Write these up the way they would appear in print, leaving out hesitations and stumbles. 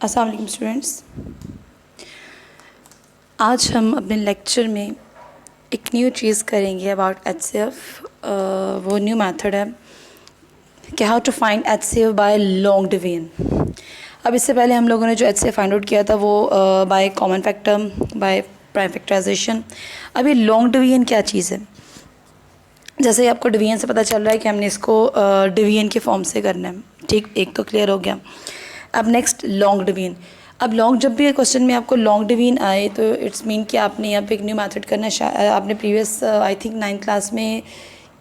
अस्सलाम वालेकुम स्टूडेंट्स। आज हम अपने लेक्चर में एक न्यू चीज़ करेंगे अबाउट एचसीएफ। वो न्यू मेथड है कि how to find HCF by long division. अब इससे पहले हम लोगों ने जो एचसीएफ फाइंड आउट किया था वो by common factor, by prime factorization. अभी लॉन्ग डिवीजन क्या चीज़ है? जैसे ही आपको डिवीजन से पता चल रहा है कि हमने इसको डिवीजन के फॉर्म से करना है, ठीक, एक तो क्लियर हो गया। अब नेक्स्ट लॉन्ग डिवीजन। अब लॉन्ग, जब भी क्वेश्चन में आपको लॉन्ग डिवीजन आए तो इट्स मीन कि आपने यहाँ पे एक न्यू मेथड करना है। आपने previous I think 9th class में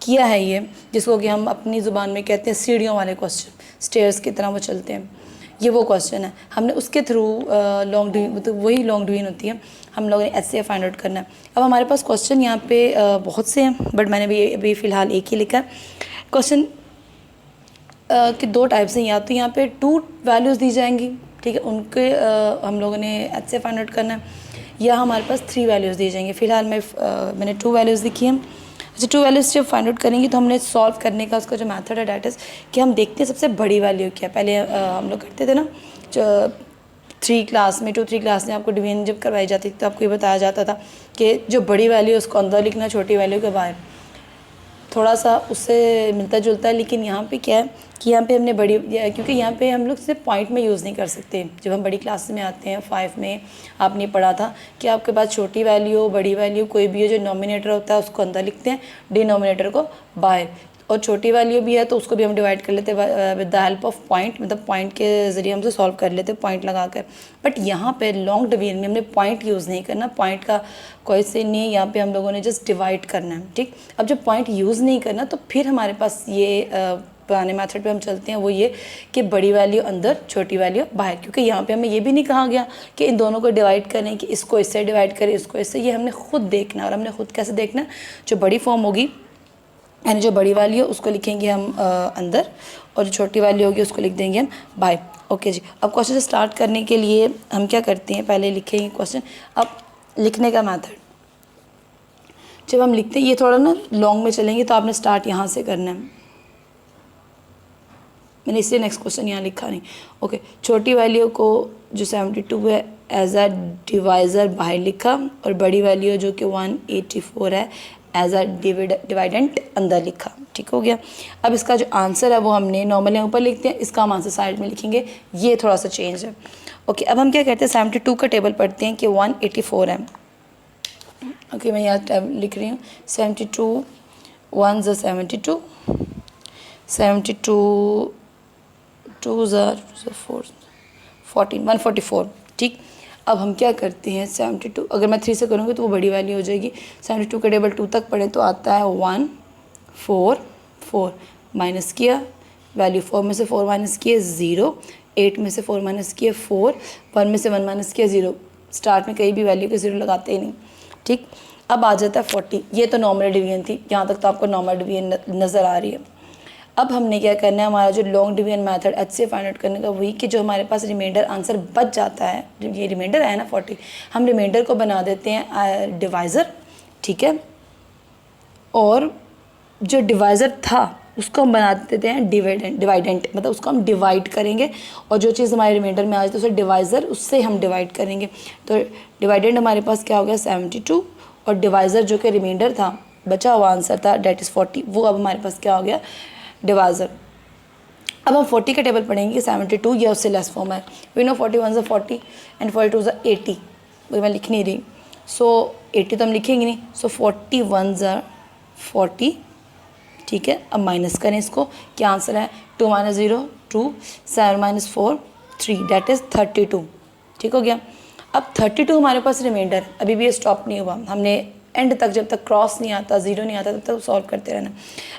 किया है ये, जिसको कि हम अपनी ज़ुबान में कहते हैं सीढ़ियों वाले क्वेश्चन, स्टेयर्स की तरह वो चलते हैं। ये वो क्वेश्चन है, हमने उसके थ्रू लॉन्ग डिवीजन, मतलब वही लॉन्ग डिवीजन होती है, हम लोगों ने एचसीएफ फाइंड आउट करना है। अब हमारे पास क्वेश्चन यहाँ पे बहुत से हैं, बट मैंने अभी फ़िलहाल एक ही लिखा है। क्वेश्चन कि दो टाइप्स हैं, या तो यहाँ पे 2 वैल्यूज़ दी जाएंगी, ठीक है, उनके हम लोगों ने एचसीएफ फाइंड आउट करना है, या हमारे पास 3 वैल्यूज़ दी जाएंगी। फ़िलहाल मैंने 2 वैल्यूज़ लिखी हैं। अच्छा, 2 वैल्यूज़ जब फाइंड आउट करेंगे तो हमने सॉल्व करने का उसका जो मेथड है डैट इज़ कि हम देखते हैं सबसे बड़ी वैल्यू क्या है। पहले हम लोग करते थे ना, 3 क्लास में, 2-3 क्लास में आपको डिवीजन जब करवाई जाती थी तो आपको ये बताया जाता था कि जो बड़ी वैल्यू है उसको अंदर लिखना, छोटी वैल्यू के बाहर। थोड़ा सा उससे मिलता जुलता है, लेकिन यहाँ पे क्या है कि यहाँ पे हमने बड़ी, क्योंकि यहाँ पे हम लोग सिर्फ पॉइंट में यूज़ नहीं कर सकते। जब हम बड़ी क्लास में आते हैं 5 में, आपने पढ़ा था कि आपके पास छोटी वैल्यू हो, बड़ी वैल्यू कोई भी हो, जो नॉमिनेटर होता है उसको अंदर लिखते हैं, डिनोमिनेटर को बाहर, और छोटी वैल्यू भी है तो उसको भी हम डिवाइड कर लेते हैं with the help of point, मतलब पॉइंट के ज़रिए हमसे सॉल्व कर लेते हैं पॉइंट लगा कर। बट यहाँ पे लॉन्ग डिवीजन में हमने पॉइंट यूज़ नहीं करना, पॉइंट का कोई से नहीं है, यहाँ पे हम लोगों ने जस्ट डिवाइड करना है, ठीक। अब जब पॉइंट यूज़ नहीं करना तो फिर हमारे पास ये पुराने मेथड पे हम चलते हैं, वो ये कि बड़ी वैल्यू अंदर, छोटी वैल्यू बाहर। क्योंकि यहाँ पे हमें ये भी नहीं कहा गया कि इन दोनों को डिवाइड करें, कि इसको इससे डिवाइड करें, इसको इससे, ये हमने खुद देखना। और हमने खुद कैसे देखना? जो बड़ी फॉर्म होगी, यानी जो बड़ी वैल्यू है उसको लिखेंगे हम अंदर, और जो छोटी वैल्यू होगी उसको लिख देंगे हम बाहर। ओके जी। अब क्वेश्चन स्टार्ट करने के लिए हम क्या करते हैं, पहले लिखेंगे क्वेश्चन। अब लिखने का मेथड जब हम लिखते हैं, ये थोड़ा ना लॉन्ग में चलेंगे तो आपने स्टार्ट यहाँ से करना है। मैंने इसलिए नेक्स्ट क्वेश्चन यहाँ लिखा नहीं। ओके, छोटी वैल्यू को जो 72 है एज अ डिवाइज़र बाहर लिखा, और बड़ी वैल्यू जो कि 184 है एज अ डिवाइडेंट अंदर लिखा। ठीक हो गया। अब इसका जो आंसर है वो हमने नॉर्मली ऊपर लिखते हैं, इसका हम आंसर साइड में लिखेंगे, ये थोड़ा सा चेंज है। ओके, अब हम क्या करते हैं, 72 का टेबल पढ़ते हैं कि 184 है। ओके, मैं यहाँ लिख रही हूँ 72 1 ज़ा 72, 72 2 ज़ा 4 14 144, ठीक। अब हम क्या करते हैं, 72 अगर मैं 3 से करूँगी तो वो बड़ी वैल्यू हो जाएगी। 72 का टेबल 2 तक पढ़े तो आता है 1 4 4, माइनस किया, वैल्यू 4 में से 4 माइनस किए 0, 8 में से 4 माइनस किए 4, 1 में से 1 माइनस किया 0। स्टार्ट में कहीं भी वैल्यू के 0 लगाते ही नहीं, ठीक। अब आ जाता है 40। ये तो नॉर्मल डिवीजन थी, यहाँ तक तो आपको नॉर्मल डिवीजन नज़र आ रही है। अब हमने क्या करना है, हमारा जो लॉन्ग डिवीजन मेथड एच से फाइंड आउट करने का वही कि जो हमारे पास रिमाइंडर आंसर बच जाता है, ये रिमाइंडर है ना 40, हम रिमाइंडर को बना देते हैं डिवाइज़र, ठीक है, और जो डिवाइज़र था उसको हम बना देते हैं डिवाइडेंट, मतलब उसको हम डिवाइड करेंगे, और जो चीज़ हमारे रिमाइंडर में आ जाती है उसे डिवाइज़र, उससे हम डिवाइड करेंगे। तो डिवाइडेंट हमारे पास क्या हो गया 72, और डिवाइज़र जो कि रिमाइंडर था, बचा हुआ आंसर था डेट इज़ 40, वो अब हमारे पास क्या हो गया डिवाइज़र। अब हम 40 का टेबल पढ़ेंगे, 72 या उससे लेस फॉर्म है। वी नो 41 ज़ा 40 एंड 42 ज़ा 80, मैं लिख नहीं रही, सो 80 तो हम लिखेंगे नहीं, सो 41 ज़ा 40, ठीक है। अब माइनस करें इसको, क्या आंसर है 2 - 0 2, 7 - 4 3, डेट इज़ 32, ठीक हो गया। अब 32 हमारे पास रिमाइंडर, अभी भी ये स्टॉप नहीं हुआ, हमने एंड तक, जब तक क्रॉस नहीं आता, 0 नहीं आता, तब तक सॉल्व करते रहना।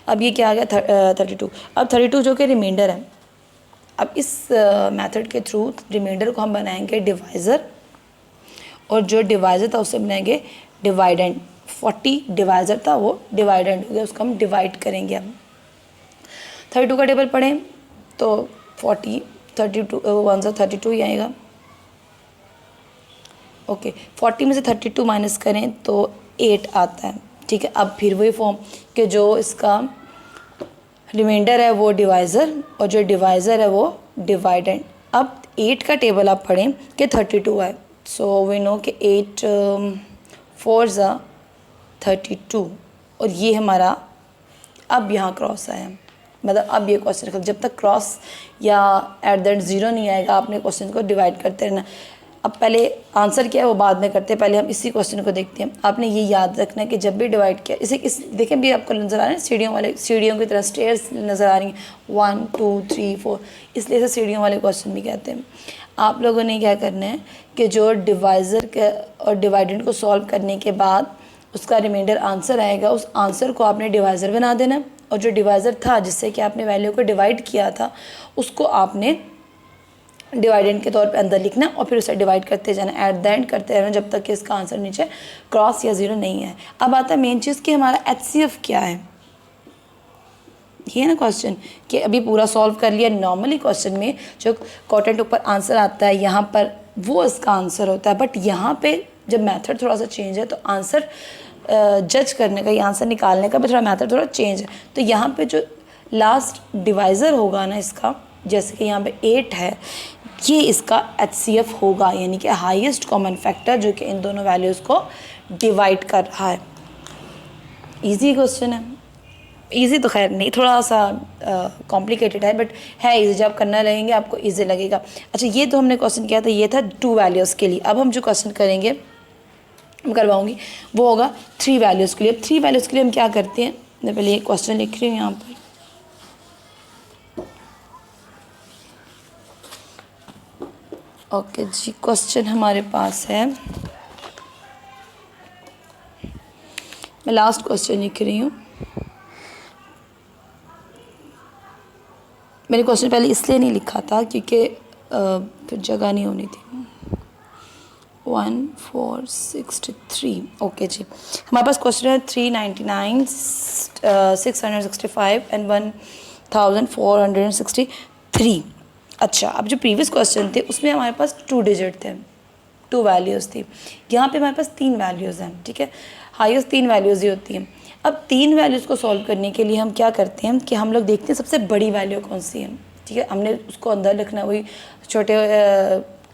अब ये क्या आ गया 32। अब 32 जो कि रिमाइंडर है, अब इस मेथड के थ्रू रिमाइंडर को हम बनाएंगे डिवाइज़र, और जो डिवाइज़र था उससे बनाएंगे डिवाइडेंट। 40 डिवाइज़र था, वो डिवाइडेंट हो गया, उसको हम डिवाइड करेंगे। अब 32 का टेबल पढ़ें तो 40 32 1 ज़ा 32 ही आएगा। ओके, 40 में से 32 माइनस करें तो 8 आता है, ठीक है। अब फिर वही फॉर्म कि जो इसका रिमाइंडर है वो डिवाइज़र, और जो डिवाइज़र है वो डिवाइडेंट, अब 8 का टेबल आप पढ़ें कि 32 है, सो वी नो कि 8 4 ज़ा 32, और ये हमारा अब यहाँ क्रॉस आया, मतलब अब ये क्वेश्चन जब तक क्रॉस या एट द एंड ज़ीरो नहीं आएगा आपने क्वेश्चन को डिवाइड करते रहना। अब पहले आंसर क्या है वो बाद में करते हैं, पहले हम इसी क्वेश्चन को देखते हैं। आपने ये याद रखना है कि जब भी डिवाइड किया इस देखें भी आपको नज़र आ रहे हैं सीढ़ियों की तरह स्टेयर्स नज़र आ रही हैं 1 2 3 4, इसलिए इसे सीढ़ियों वाले क्वेश्चन भी कहते हैं। आप लोगों ने क्या करना है कि जो डिवाइज़र के और डिवाइडेंड को सॉल्व करने के बाद उसका रिमाइंडर आंसर आएगा, उस आंसर को आपने डिवाइज़र बना देना, और जो डिवाइज़र था जिससे कि आपने वैल्यू को डिवाइड किया था उसको आपने डिवाइडेंड के तौर पे अंदर लिखना और फिर उसे डिवाइड करते जाना, एट द एंड करते रहना जब तक कि इसका आंसर नीचे क्रॉस या ज़ीरो नहीं है। अब आता है मेन चीज़ कि हमारा HCF क्या है, ये है ना क्वेश्चन कि अभी पूरा सॉल्व कर लिया। नॉर्मली क्वेश्चन में जो क्वाड्रेंट ऊपर आंसर आता है यहाँ पर वो इसका आंसर होता है, बट यहाँ पे जब मेथड थोड़ा सा चेंज है तो आंसर जज करने का या आंसर निकालने का भी थोड़ा मेथड थोड़ा चेंज है। तो यहाँ पे जो लास्ट डिवाइज़र होगा ना इसका, जैसे कि यहाँ पे 8 है, ये इसका HCF होगा, यानी कि हाईएस्ट कॉमन फैक्टर जो कि इन दोनों वैल्यूज़ को डिवाइड कर रहा है। इजी क्वेश्चन है, इजी तो खैर नहीं, थोड़ा सा कॉम्प्लिकेटेड है, बट है इजी। जब करना रहेंगे आपको इजी लगेगा। अच्छा, ये तो हमने क्वेश्चन किया था, ये था 2 वैल्यूज़ के लिए। अब हम जो क्वेश्चन करेंगे मैं करवाऊँगी वो होगा 3 वैल्यूज़ के लिए। अब 3 वैल्यूज़ के लिए हम क्या करते हैं, मैं पहले ये क्वेश्चन लिख रही हूँ यहाँ पर। ओके जी, क्वेश्चन हमारे पास है, मैं लास्ट क्वेश्चन लिख रही हूँ। मैंने क्वेश्चन पहले इसलिए नहीं लिखा था क्योंकि फिर जगह नहीं होनी थी। 1463, ओके जी। हमारे पास क्वेश्चन है 399 665 एंड 1463। अच्छा, अब जो प्रीवियस क्वेश्चन थे उसमें हमारे पास 2 डिजिट थे, 2 वैल्यूज़ थी। यहाँ पे हमारे पास 3 वैल्यूज़ हैं, ठीक है, हाईएस्ट 3 वैल्यूज़ ही होती हैं। अब 3 वैल्यूज़ को सॉल्व करने के लिए हम क्या करते हैं कि हम लोग देखते हैं सबसे बड़ी वैल्यू कौन सी है, ठीक है। हमने उसको अंदर लिखना, वही छोटे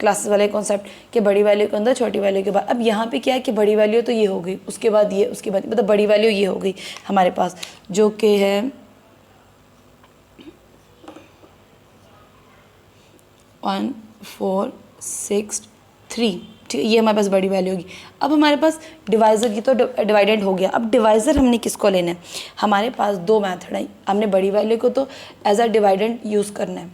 क्लासेस वाले कॉन्सेप्ट कि बड़ी वैल्यू के अंदर छोटी वैल्यू के बाद। अब यहाँ पे क्या है कि बड़ी वैल्यू तो ये हो गई, उसके बाद ये, उसके बाद मतलब बड़ी वैल्यू ये हो गई हमारे पास, जो कि है 1463, ठीक है, ये हमारे पास बड़ी वैल्यू होगी। अब हमारे पास डिवाइज़र, ये तो डिवाइडेंड हो गया। अब डिवाइज़र हमने किसको लेना है, हमारे पास 2 मेथड है। हमने बड़ी वैल्यू को तो एज अ डिवाइडेंड यूज़ करना है।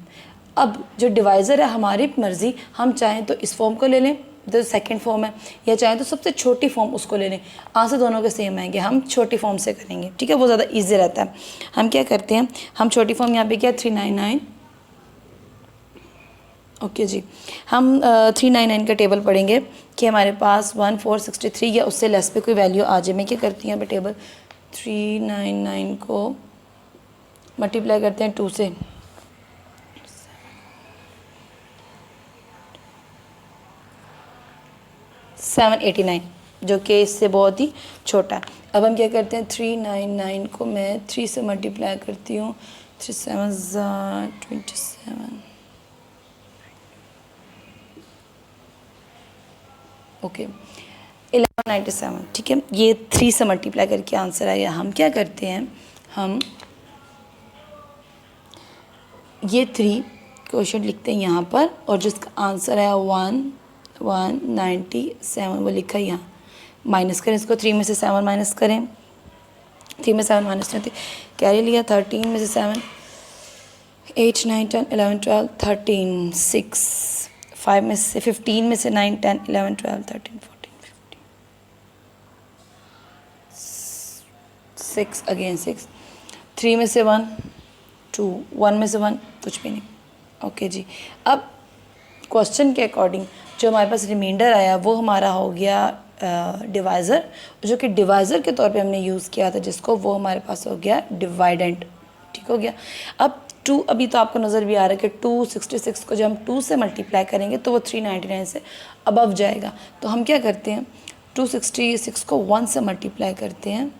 अब जो डिवाइज़र है हमारी मर्ज़ी, हम चाहें तो इस फॉर्म को ले लें जो सेकंड फॉर्म है, या चाहें तो सबसे छोटी फॉर्म उसको ले लें। आंसर दोनों के सेम आएंगे, हम छोटी फॉर्म से करेंगे, ठीक है, वो ज़्यादा ईजी रहता है। हम क्या करते हैं, हम छोटी फॉर्म यहाँ पे क्या 399, ओके जी, हम 399 का टेबल पढ़ेंगे कि हमारे पास 1463 या उससे लेस पे कोई वैल्यू आ जाए। मैं क्या करती हूँ यहाँ पे टेबल 399 को मल्टीप्लाई करते हैं 2 से, 789, जो कि इससे बहुत ही छोटा है। अब हम क्या करते हैं, 399 को मैं 3 से मल्टीप्लाई करती हूँ, 3 7 27, ओके 1197, ठीक है, ये 3 से मल्टीप्लाई करके आंसर आया। हम क्या करते हैं, हम ये 3 क्वेश्चन लिखते हैं यहाँ पर, और जिसका आंसर है 1197 वो लिखा है यहाँ। माइनस करें इसको, 3 में से 7 माइनस करें, 3 में 7 माइनस करते कैरी लिया, 13 में से 7, 8 9 10 11 12 13 6, 5 में से 15 में से 9 10 11 12 13 14 15 6 अगेन 6, 3 में से 1 2, 1 में से 1 कुछ भी नहीं, ओके जी। अब क्वेश्चन के अकॉर्डिंग जो हमारे पास रिमाइंडर आया वो हमारा हो गया डिवाइज़र, जो कि डिवाइज़र के तौर पे हमने यूज़ किया था जिसको, वो हमारे पास हो गया डिवाइडेंट, ठीक हो गया। अब 2 अभी तो आपको नज़र भी आ रहा है कि 266 को जब हम 2 से मल्टीप्लाई करेंगे तो वो 399 से अबव जाएगा। तो हम क्या करते हैं, 266 को 1 से मल्टीप्लाई करते हैं,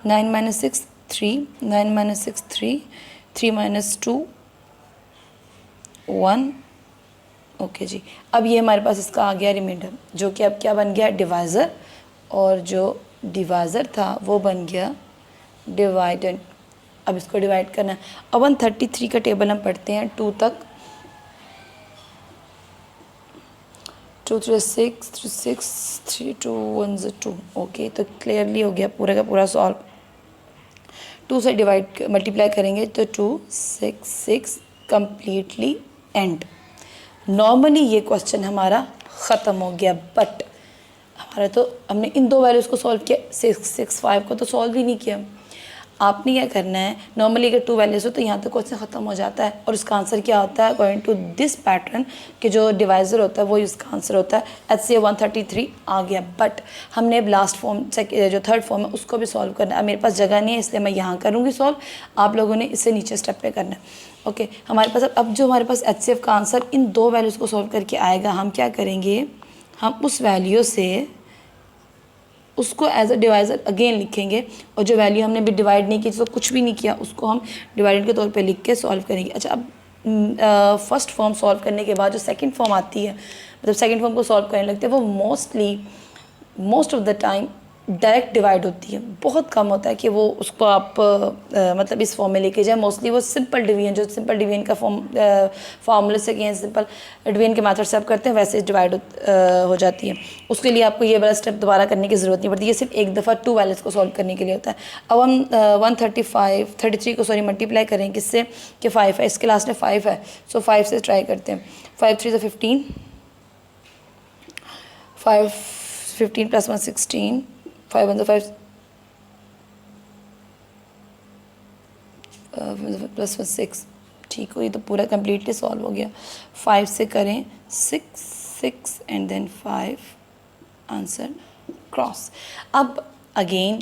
9 - 6 3, 9 - 6 3, 3 - 2 1। ओके जी, अब ये हमारे पास इसका आ गया रिमाइंडर, जो कि अब क्या बन गया, डिवाइज़र, और जो डिवाइज़र था वो बन गया डिवाइडेंड। अब इसको डिवाइड करना है। अब 133 का टेबल हम पढ़ते हैं 2 तक। 2 3 6 3 6 3 2 1 2। ओके, तो क्लियरली हो गया पूरा का पूरा सॉल्व। 2 से डिवाइड मल्टीप्लाई करेंगे तो 2 6 6 कम्प्लीटली एंड। नॉर्मली ये क्वेश्चन हमारा ख़त्म हो गया, बट हमारा तो हमने इन दो वैल्यूज़ को सॉल्व किया, 6 6 5 को तो सॉल्व ही नहीं किया। आपने क्या करना है, नॉर्मली अगर 2 वैल्यूज़ हो तो यहाँ तक क्वेश्चन ख़त्म हो जाता है, और उसका आंसर क्या होता है, अकॉर्डिंग टू दिस पैटर्न कि जो डिवाइज़र होता है वो इसका आंसर होता है। HCF 133 आ गया, बट हमने अब लास्ट फॉर्म जो थर्ड फॉर्म है उसको भी सॉल्व करना है। अब मेरे पास जगह नहीं है इसलिए मैं यहाँ करूँगी सॉल्व, आप लोगों ने इससे नीचे स्टेप पे करना है। ओके, हमारे पास अब जो हमारे पास HCF का आंसर इन दो वैल्यूज़ को सॉल्व करके आएगा, हम क्या करेंगे, हम उस वैल्यू से उसको एज अ डिवाइज़र अगेन लिखेंगे, और जो वैल्यू हमने भी डिवाइड नहीं की, तो कुछ भी नहीं किया, उसको हम डिवाइडेड के तौर पे लिख के सॉल्व करेंगे। अच्छा, अब फर्स्ट फॉर्म सॉल्व करने के बाद जो सेकंड फॉर्म आती है, मतलब सेकंड फॉर्म को सॉल्व करने लगते हैं, वो most of the time direct divide होती है। बहुत कम होता है कि वो उसको आप मतलब इस फॉर्म में लेके जाए। मोस्टली वो सिंपल डिवीजन, जो सिंपल डिवीजन का फार्मूले से किए, सिंपल डिवीजन के मेथड से आप करते हैं, वैसे डिवाइड हो जाती है। उसके लिए आपको ये वाला स्टेप दोबारा करने की ज़रूरत नहीं पड़ती, ये सिर्फ एक दफ़ा 2 वैल्यूज़ को सॉल्व करने के लिए होता है। अब हम 133 को मल्टीप्लाई करें किससे, कि 5 है, इसके लास्ट में 5 है, सो 5 से ट्राई करते हैं। 5 3 15, 5 15 + 1 16, 5 1 5 + 1 6। ठीक हो, ये तो पूरा कम्प्लीटली सॉल्व हो गया। 5 से करें 6 6 एंड देन 5, आंसर क्रॉस। अब अगेन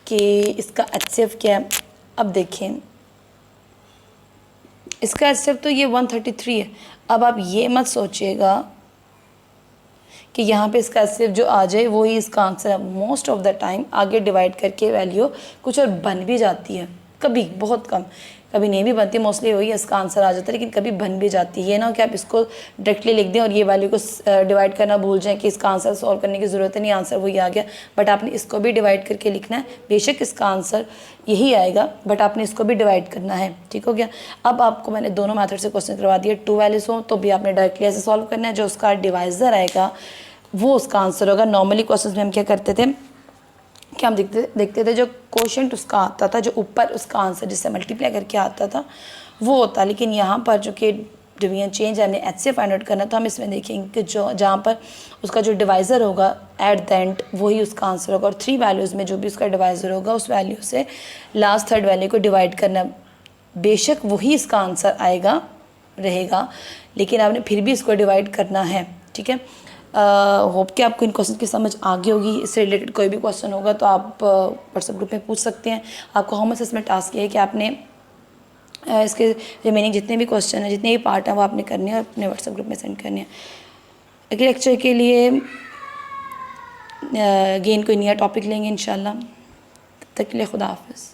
कि इसका HCF क्या है, अब देखें इसका HCF तो ये 133 है। अब आप ये मत सोचिएगा कि यहाँ पे इसका HCF जो आ जाए वो ही इसका आंसर है। मोस्ट ऑफ द टाइम आगे डिवाइड करके वैल्यू कुछ और बन भी जाती है, कभी बहुत कम, कभी नहीं भी बनती, मोस्टली वही इसका आंसर आ जाता है, लेकिन कभी बन भी जाती है। ये ना कि आप इसको डायरेक्टली लिख दें और ये वैल्यू को डिवाइड करना भूल जाएं कि इसका आंसर सॉल्व करने की ज़रूरत नहीं, आंसर वही आ गया। बट आपने इसको भी डिवाइड करके लिखना है, बेशक इसका आंसर यही आएगा, बट आपने इसको भी डिवाइड करना है। ठीक हो गया। अब आपको मैंने दोनों मेथड से क्वेश्चन करवा दिया। 2 वैल्यूज़ हो तो भी आपने डायरेक्टली ऐसे सॉल्व करना है, जो उसका डिवाइज़र आएगा वो उसका आंसर होगा। नॉर्मली क्वेश्चन में हम क्या करते थे कि हम देखते थे जो क्वोशंट उसका आता था, जो ऊपर उसका आंसर जिससे मल्टीप्लाई करके आता था वो होता, लेकिन यहाँ पर जो कि डिवीजन चेंज है, हमने HCF फाइंड आउट करना, तो हम इसमें देखेंगे कि जो जहाँ पर उसका जो डिवाइज़र होगा एट द एंड वही उसका आंसर होगा, और 3 वैल्यूज़ में जो भी उसका डिवाइज़र होगा उस वैल्यू से लास्ट थर्ड वैल्यू को डिवाइड करना। बेशक वही इसका आंसर आएगा रहेगा, लेकिन आपने फिर भी इसको डिवाइड करना है। ठीक है, होप कि आपको इन क्वेश्चन की समझ आ गई होगी। इससे रिलेटेड कोई भी क्वेश्चन होगा तो आप व्हाट्सएप ग्रुप में पूछ सकते हैं। आपको होम असेसमेंट टास्क ये है कि आपने इसके रिमेनिंग जितने भी क्वेश्चन हैं, जितने भी पार्ट हैं, वो आपने करने हैं और अपने व्हाट्सएप ग्रुप में सेंड करने हैं। अगले लेक्चर के लिए अगेन कोई नया टॉपिक लेंगे इंशाल्लाह। तब तक के लिए खुदा हाफ़िज़।